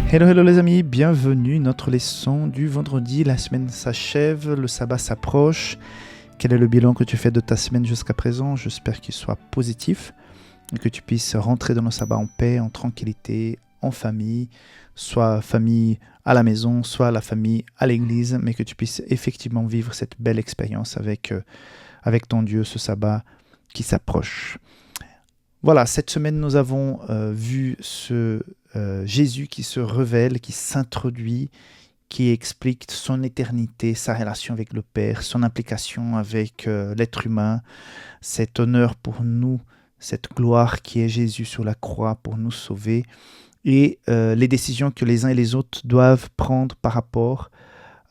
Hello, hello les amis, bienvenue. Notre leçon du vendredi, la semaine s'achève, le sabbat s'approche. Quel est le bilan que tu fais de ta semaine jusqu'à présent? J'espère qu'il soit positif et que tu puisses rentrer dans le sabbat en paix, en tranquillité, en famille, soit famille à la maison, soit la famille à l'église, mais que tu puisses effectivement vivre cette belle expérience avec ton Dieu, ce sabbat qui s'approche. Voilà, cette semaine, nous avons vu ce Jésus qui se révèle, qui s'introduit, qui explique son éternité, sa relation avec le Père, son implication avec l'être humain, cet honneur pour nous, cette gloire qui est Jésus sur la croix pour nous sauver, et les décisions que les uns et les autres doivent prendre par rapport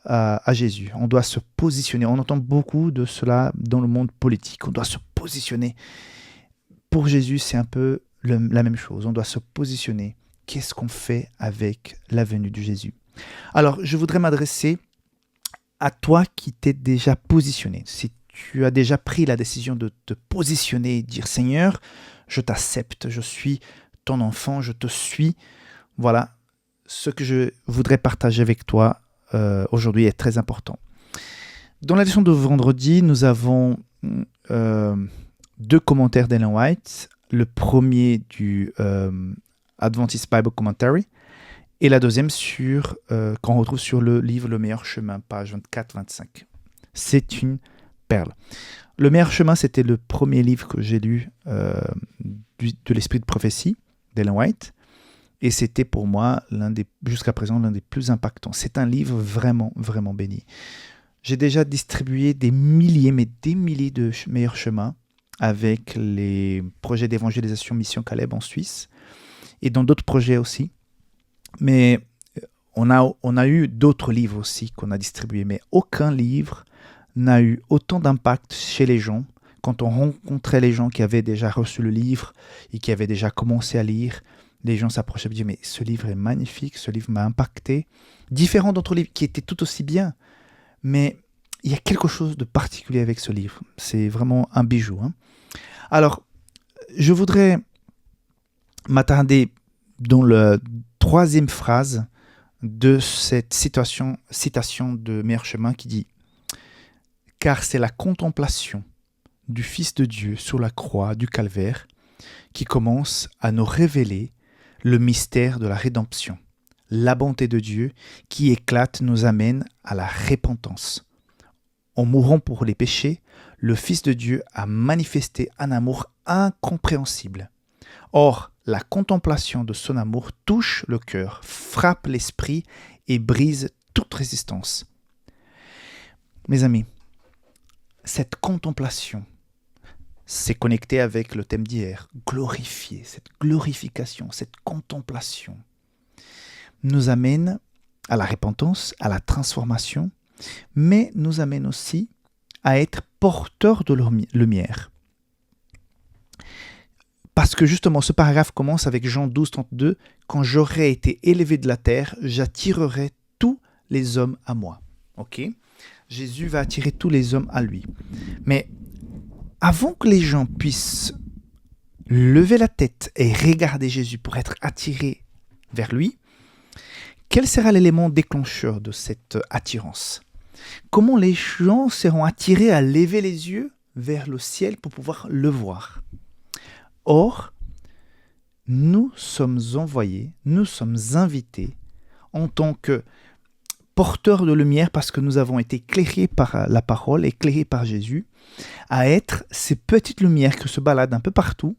à Jésus. On doit se positionner. On entend beaucoup de cela dans le monde politique. On doit se positionner. Pour Jésus, c'est un peu la même chose. On doit se positionner. Qu'est-ce qu'on fait avec la venue de Jésus? Alors, je voudrais m'adresser à toi qui t'es déjà positionné. Si tu as déjà pris la décision de te positionner et dire « Seigneur, je t'accepte, je suis ton enfant, je te suis », voilà, ce que je voudrais partager avec toi aujourd'hui est très important. Dans la leçon de vendredi, nous avons deux commentaires d'Ellen White. Le premier du Adventist Bible Commentary et la deuxième qu'on retrouve sur le livre Le Meilleur Chemin, page 24-25. C'est une perle. Le Meilleur Chemin, c'était le premier livre que j'ai lu de l'Esprit de prophétie d'Ellen White, et c'était pour moi jusqu'à présent l'un des plus impactants. C'est un livre vraiment, vraiment béni. J'ai déjà distribué des milliers de Meilleurs Chemins avec les projets d'évangélisation Mission Caleb en Suisse et dans d'autres projets aussi. Mais on a eu d'autres livres aussi qu'on a distribués, mais aucun livre n'a eu autant d'impact chez les gens. Quand on rencontrait les gens qui avaient déjà reçu le livre et qui avaient déjà commencé à lire, les gens s'approchaient et disaient « Mais ce livre est magnifique, ce livre m'a impacté ». Différent d'autres livres qui étaient tout aussi bien, mais il y a quelque chose de particulier avec ce livre. C'est vraiment un bijou. Alors, je voudrais m'attarder dans la troisième phrase de cette citation de Meilleur Chemin qui dit « Car c'est la contemplation du Fils de Dieu sur la croix du calvaire qui commence à nous révéler le mystère de la rédemption. La bonté de Dieu qui éclate nous amène à la repentance. En mourant pour les péchés, le Fils de Dieu a manifesté un amour incompréhensible. Or, la contemplation de son amour touche le cœur, frappe l'esprit et brise toute résistance. » Mes amis, cette contemplation, c'est connecté avec le thème d'hier, glorifier, cette glorification, cette contemplation nous amène à la repentance, à la transformation, mais nous amène aussi à être porteurs de lumière. Parce que justement, ce paragraphe commence avec Jean 12, 32, « Quand j'aurai été élevé de la terre, j'attirerai tous les hommes à moi. » Ok ? Jésus va attirer tous les hommes à lui. Mais avant que les gens puissent lever la tête et regarder Jésus pour être attirés vers lui, quel sera l'élément déclencheur de cette attirance? Comment les gens seront attirés à lever les yeux vers le ciel pour pouvoir le voir? Or, nous sommes envoyés, nous sommes invités en tant que porteurs de lumière parce que nous avons été éclairés par la parole, éclairés par Jésus, à être ces petites lumières qui se baladent un peu partout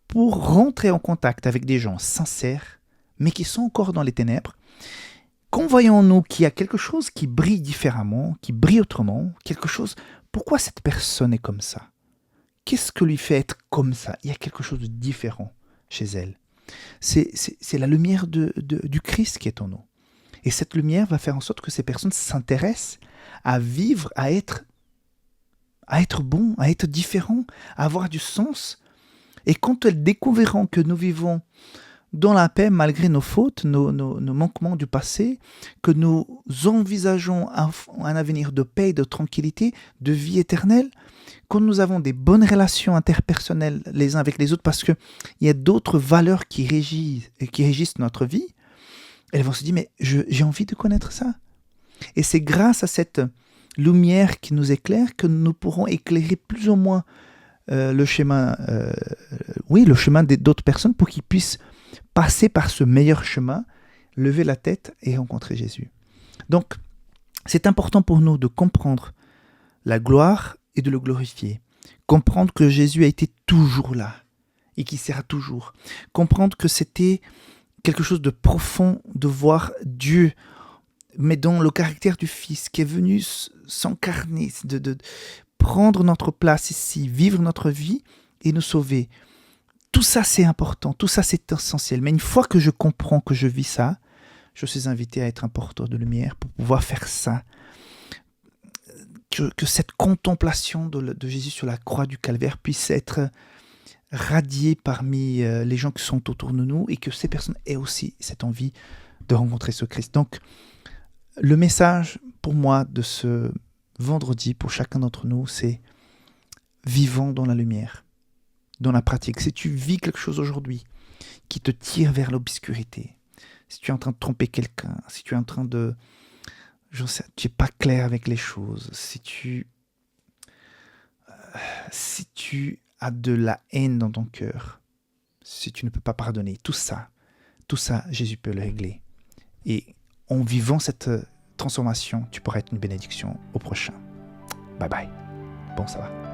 pour rentrer en contact avec des gens sincères, mais qui sont encore dans les ténèbres. Quand voyons-nous qu'il y a quelque chose qui brille différemment, qui brille autrement, quelque chose, pourquoi cette personne est comme ça? Qu'est-ce que lui fait être comme ça? Il y a quelque chose de différent chez elle. C'est la lumière du Christ qui est en nous. Et cette lumière va faire en sorte que ces personnes s'intéressent à vivre, à être bon, à être différent, à avoir du sens. Et quand elles découvriront que nous vivons dans la paix malgré nos fautes, nos manquements du passé, que nous envisageons un avenir de paix, de tranquillité, de vie éternelle, quand nous avons des bonnes relations interpersonnelles les uns avec les autres, parce qu'il y a d'autres valeurs qui régissent notre vie, elles vont se dire, mais j'ai envie de connaître ça. Et c'est grâce à cette lumière qui nous éclaire que nous pourrons éclairer plus ou moins le chemin, le chemin d'autres personnes pour qu'ils puissent passer par ce meilleur chemin, lever la tête et rencontrer Jésus. Donc, c'est important pour nous de comprendre la gloire et de le glorifier. Comprendre que Jésus a été toujours là et qu'il sera toujours. Comprendre que c'était quelque chose de profond de voir Dieu, mais dans le caractère du Fils qui est venu s'incarner, de prendre notre place ici, vivre notre vie et nous sauver. Tout ça, c'est important, tout ça, c'est essentiel. Mais une fois que je comprends que je vis ça, je suis invité à être un porteur de lumière pour pouvoir faire ça. Que cette contemplation de Jésus sur la croix du Calvaire puisse être radiée parmi les gens qui sont autour de nous et que ces personnes aient aussi cette envie de rencontrer ce Christ. Donc, le message pour moi de ce vendredi, pour chacun d'entre nous, c'est vivons dans la lumière, dans la pratique. Si tu vis quelque chose aujourd'hui qui te tire vers l'obscurité, si tu es en train de tromper quelqu'un, si tu es en train de... tu n'es pas clair avec les choses, si tu as de la haine dans ton cœur, si tu ne peux pas pardonner, tout ça, Jésus peut le régler. Et en vivant cette transformation, tu pourras être une bénédiction au prochain. Bye bye. Bon, ça va.